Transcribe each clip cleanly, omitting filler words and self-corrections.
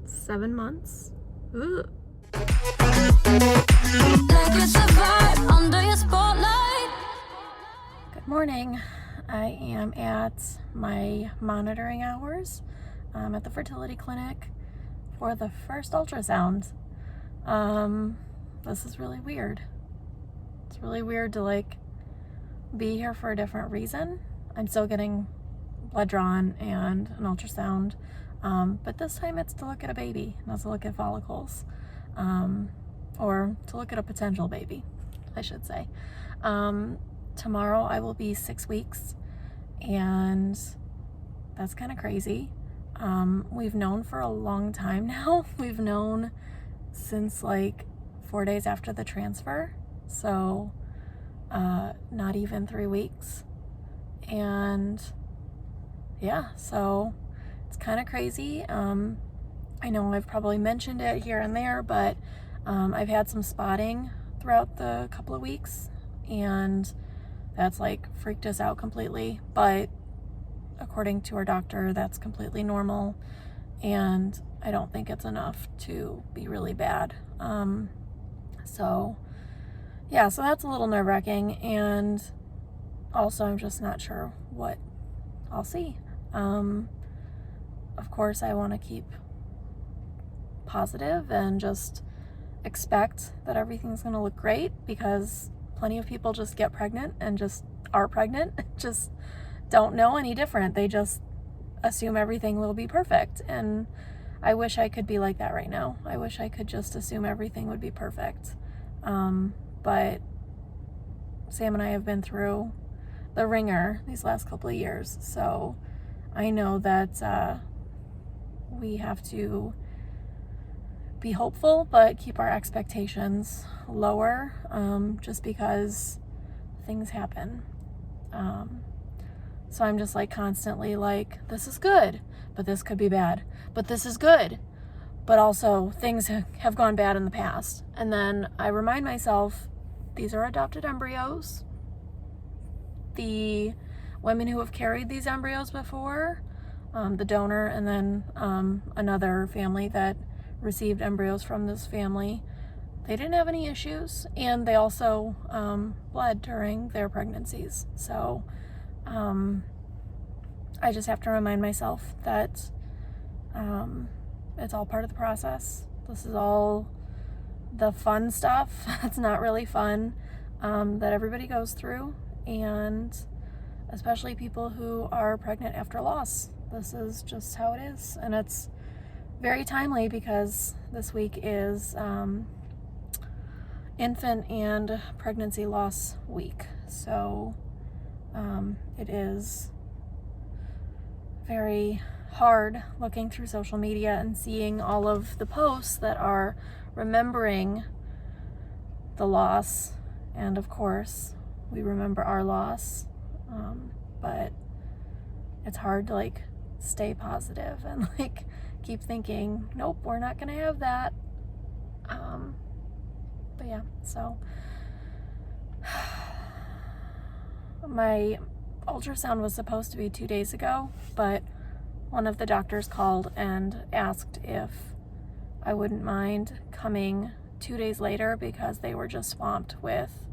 7 months. Ugh. Good morning. I am at my monitoring hours at the fertility clinic for the first ultrasound. This is really weird. It's really weird to be here for a different reason. I'm still getting blood drawn and an ultrasound, but this time it's to look at a baby, not to look at follicles, or to look at a potential baby, I should say. Tomorrow I will be 6 weeks, and that's kind of crazy. We've known for a long time now. We've known since 4 days after the transfer, so not even 3 weeks. And yeah, so it's kind of crazy. I know I've probably mentioned it here and there, but I've had some spotting throughout the couple of weeks, and that's freaked us out completely. But according to our doctor, that's completely normal, and I don't think it's enough to be really bad. So yeah, so that's a little nerve-wracking, and also I'm just not sure what I'll see. Of course, I want to keep positive and just expect that everything's going to look great, because plenty of people just get pregnant and just are pregnant, just don't know any different. They just assume everything will be perfect, and I wish I could be like that right now. I wish I could just assume everything would be perfect. But Sam and I have been through the ringer these last couple of years, so I know that we have to be hopeful, but keep our expectations lower, just because things happen. So I'm just constantly this is good, but this could be bad, but this is good, but also things have gone bad in the past. And then I remind myself, these are adopted embryos. The women who have carried these embryos before, the donor, and then another family that received embryos from this family, they didn't have any issues, and they also bled during their pregnancies. So I just have to remind myself that it's all part of the process. This is all the fun stuff. It's not really fun, that everybody goes through, and especially people who are pregnant after loss. This is just how it is, and it's very timely because this week is infant and pregnancy loss week. So it is very hard looking through social media and seeing all of the posts that are remembering the loss, and of course we remember our loss, but it's hard to stay positive and keep thinking, nope, we're not gonna have that. But yeah, so my ultrasound was supposed to be 2 days ago, but one of the doctors called and asked if I wouldn't mind coming 2 days later, because they were just swamped with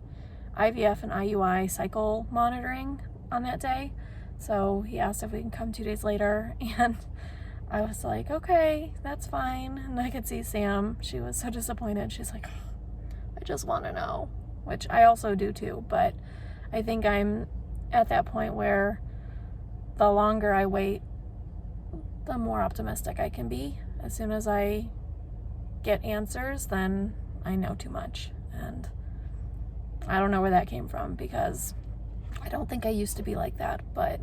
IVF and IUI cycle monitoring on that day. So he asked if we can come 2 days later, and I was like, okay, that's fine. And I could see Sam, she was so disappointed. She's like, I just want to know, which I also do too. But I think I'm at that point where the longer I wait, the more optimistic I can be. As soon as I get answers, then I know too much. And I don't know where that came from, because I don't think I used to be like that, but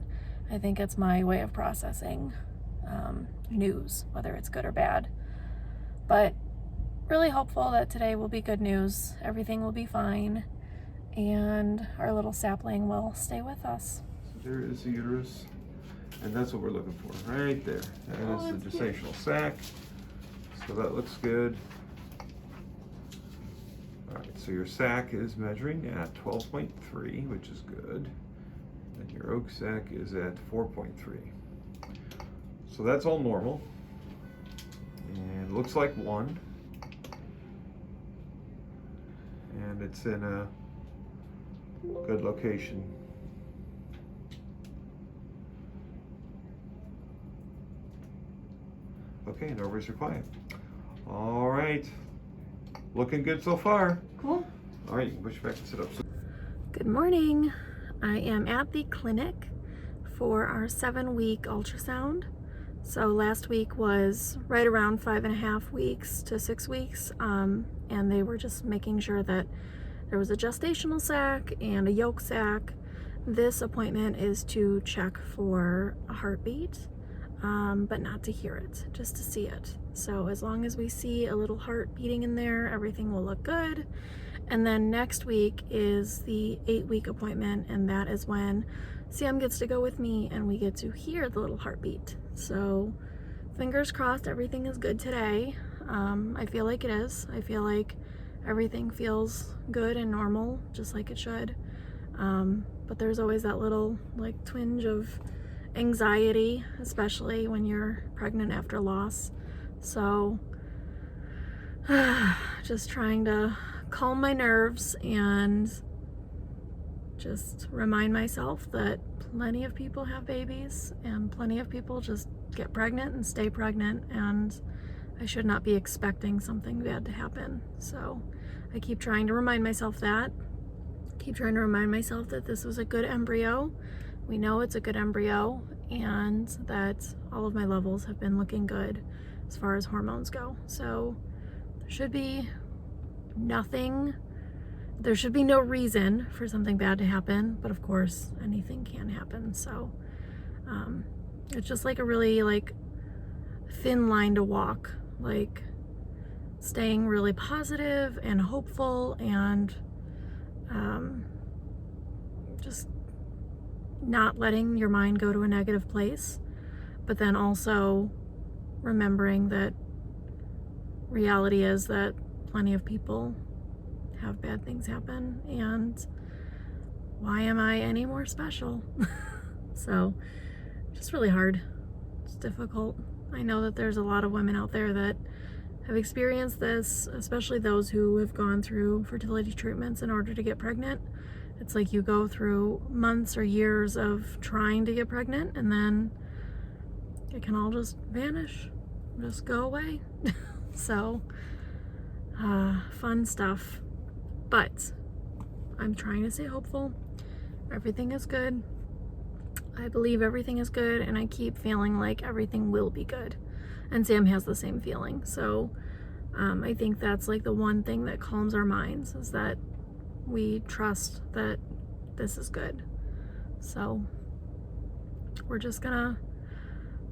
I think it's my way of processing news, whether it's good or bad. But really hopeful that today will be good news. Everything will be fine, and our little sapling will stay with us. So there is the uterus, and that's what we're looking for right there. That is the gestational sac. So that looks good. All right, so your sac is measuring at 12.3, which is good. And your oak sac is at 4.3. So that's all normal. And looks like one. And it's in a good location. Okay, and ovaries are quiet. All right. Looking good so far. Cool. All right, you can push back and sit up. Good morning. I am at the clinic for our 7-week ultrasound. So last week was right around 5.5 weeks to 6 weeks, and they were just making sure that there was a gestational sac and a yolk sac. This appointment is to check for a heartbeat, but not to hear it, just to see it. So as long as we see a little heart beating in there, everything will look good. And then next week is the 8-week appointment, and that is when Sam gets to go with me and we get to hear the little heartbeat. So fingers crossed everything is good today. I feel like it is. I feel like everything feels good and normal, just like it should. But there's always that little like twinge of anxiety, especially when you're pregnant after loss. So just trying to calm my nerves and just remind myself that plenty of people have babies and plenty of people just get pregnant and stay pregnant, and I should not be expecting something bad to happen. So I keep trying to remind myself that. Keep trying to remind myself that this was a good embryo. We know it's a good embryo, and that all of my levels have been looking good as far as hormones go. So there should be nothing, there should be no reason for something bad to happen, but of course anything can happen. So it's just like a really like thin line to walk, like staying really positive and hopeful and just not letting your mind go to a negative place, but then also remembering that reality is that plenty of people have bad things happen, and why am I any more special? So just really hard. It's difficult. I know that there's a lot of women out there that have experienced this, especially those who have gone through fertility treatments in order to get pregnant. It's like you go through months or years of trying to get pregnant, and then it can all just vanish, just go away. So fun stuff, but I'm trying to stay hopeful. Everything is good. I believe everything is good, and I keep feeling like everything will be good, and Sam has the same feeling. So I think that's like the one thing that calms our minds, is that we trust that this is good. So we're just gonna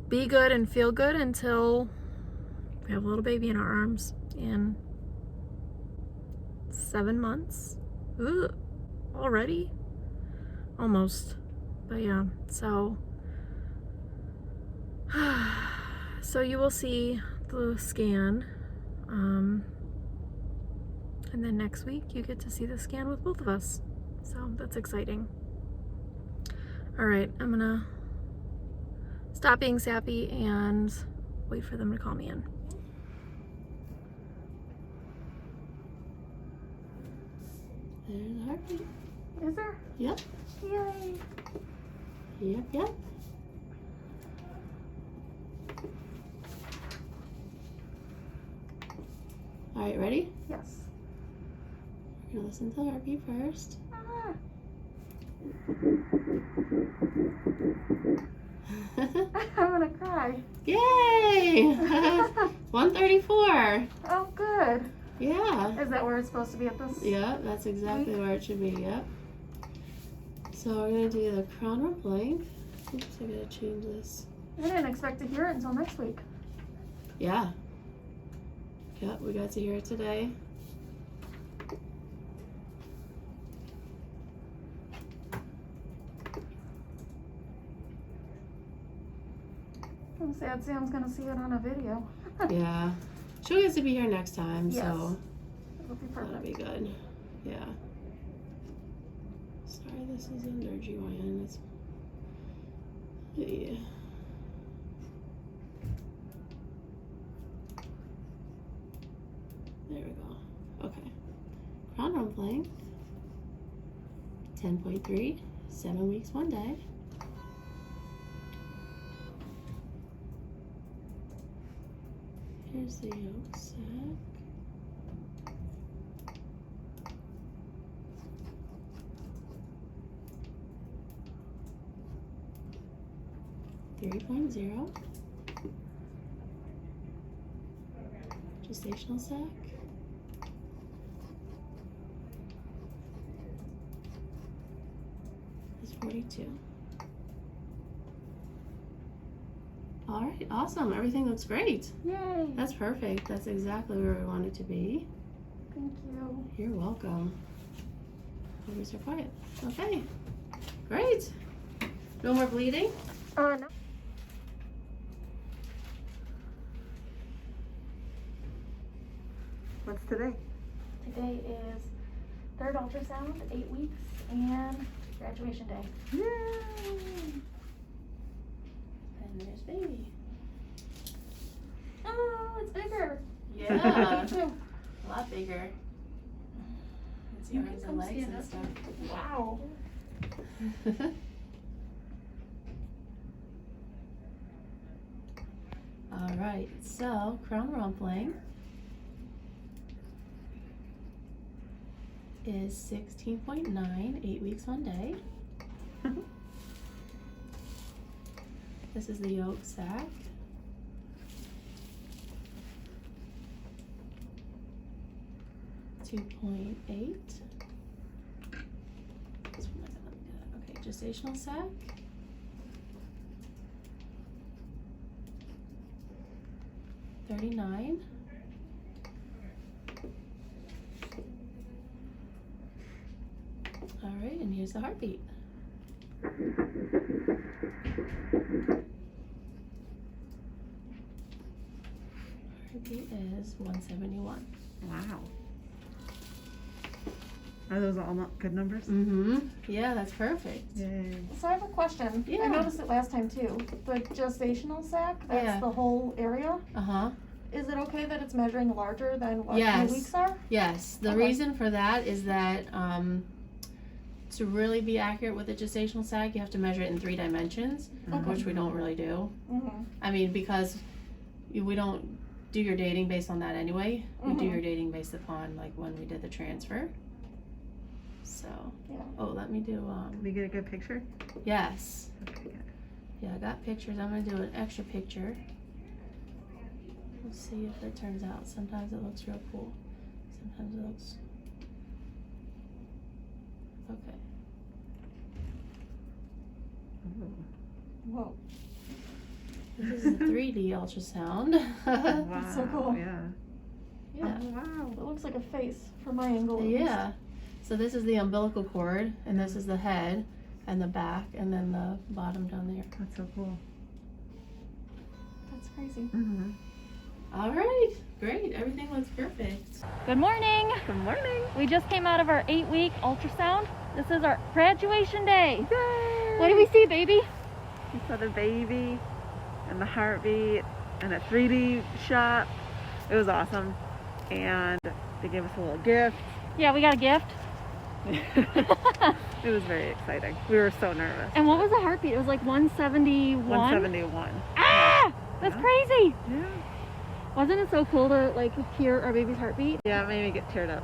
be good and feel good until we have a little baby in our arms in 7 months. Ugh, already? Almost. But yeah, so you will see the scan, and then next week you get to see the scan with both of us. So that's exciting. All right, I'm gonna stop being sappy and wait for them to call me in. There's a heartbeat. Is there? Yep. Yay! Yep. All right, ready? Yes. We're gonna listen to the heartbeat first. I'm gonna cry. Yay! 134. Oh, good. Yeah. Is that where it's supposed to be at this? Yeah, that's exactly where it should be. Yep. So we're gonna do the crown or blank. Oops, I gotta change this. I didn't expect to hear it until next week. Yeah. Yep, we got to hear it today. I'm sad Sam's gonna see it on a video. Yeah. She'll get to be here next time, Yes. so It'll be that'll be perfect. good. Yeah. Sorry, this is under GYN. It's yeah. There we go. Okay. Crown rump length 10.3, 7 weeks, 1 day. Here's the yolk sac. .0 gestational sac. Is 42. All right, awesome. Everything looks great. Yay! That's perfect. That's exactly where we want it to be. Thank you. You're welcome. Babies are quiet. Okay, great. No more bleeding? No. What's today? Today is 3rd ultrasound, 8 weeks, and graduation day. Yay! And there's baby. Oh, it's bigger. Yeah, Me too. a lot bigger. Let's see You her can arms come and legs stand and up. stuff. Wow. All right, so crown rump length is 16.9, 8 weeks, 1 day. This is the yolk sac. .8. Okay, gestational sac. .39. All right, and here's the heartbeat. Heartbeat is 171. Wow. Are those all good numbers? Mm-hmm. Yeah, that's perfect. Yay. So I have a question. Yeah. I noticed it last time too. The gestational sac, that's Yeah. the whole area. Uh-huh. Is it okay that it's measuring larger than what Yes. 3 weeks are? Yes. The Okay. reason for that is that to really be accurate with a gestational sac, you have to measure it in 3 dimensions, Okay. which we don't really do. Mm-hmm. I mean, because we don't do your dating based on that anyway. We do Mhm. your dating based upon like when we did the transfer. So, Yeah. oh, let me do, Can we get a good picture? yes. Okay, good. Yeah, I got pictures. I'm gonna do an extra picture. We'll see if it turns out. Sometimes it looks real cool. Sometimes it looks, okay. Ooh. Whoa. This is a 3D ultrasound. Wow. That's so cool. Yeah. Yeah. Oh, wow. It looks like a face from my angle. at least. Yeah. So this is the umbilical cord, and this is the head, and the back, and then the bottom down there. That's so cool. That's crazy. Mm-hmm. All right, great. Everything looks perfect. Good morning. Good morning. We just came out of our 8-week ultrasound. This is our graduation day. Yay! What do we see, baby? We saw the baby and the heartbeat and a 3D shot. It was awesome. And they gave us a little gift. Yeah, we got a gift. It was very exciting. We were so nervous. And what was the heartbeat? It was like 171. 171. Ah! That's Yeah. crazy. Yeah. Wasn't it so cool to like hear our baby's heartbeat? Yeah, it made me get teared up.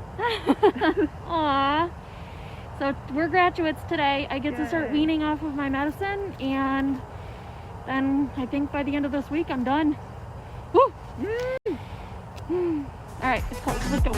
Aw. So we're graduates today. I get to start Yay. weaning off of my medicine, and then I think by the end of this week I'm done. Woo! Yay! All right, it's close. Let's go.